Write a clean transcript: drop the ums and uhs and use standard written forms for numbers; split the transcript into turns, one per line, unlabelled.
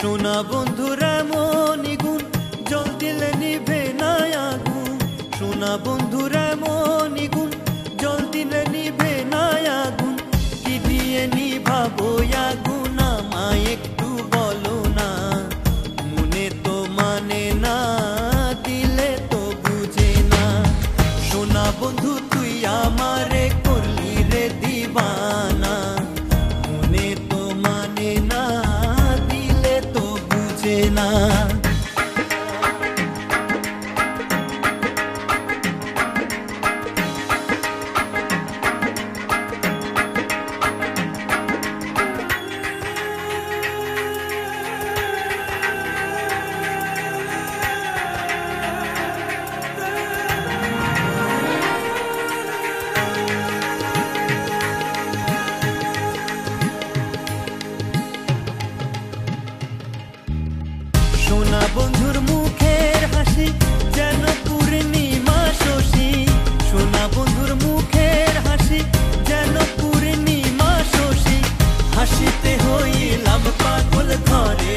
সোনা বন্ধুর এমনই গুণ, জল দিলে নিভে না আগুন। সোনা বন্ধুর এমনই গুণ, জল দিলে নিভে না আগুন। কি দিয়ে নিভাবো আগুন আমায় একটু বলো না, মনে তো মানে না, দিলে তো বুঝে না। সোনা বন্ধু তুই আমারে করলি রে দিবানা, মনে তো মানে না, দিলে তো বুঝে না। সোনা বন্ধুর মুখের হাসি যেন পূর্ণিমা শশী। সোনা বন্ধুর মুখের হাসি যেন পূর্ণিমা শশী। হাসিতে হইলাম পাগল ঘরে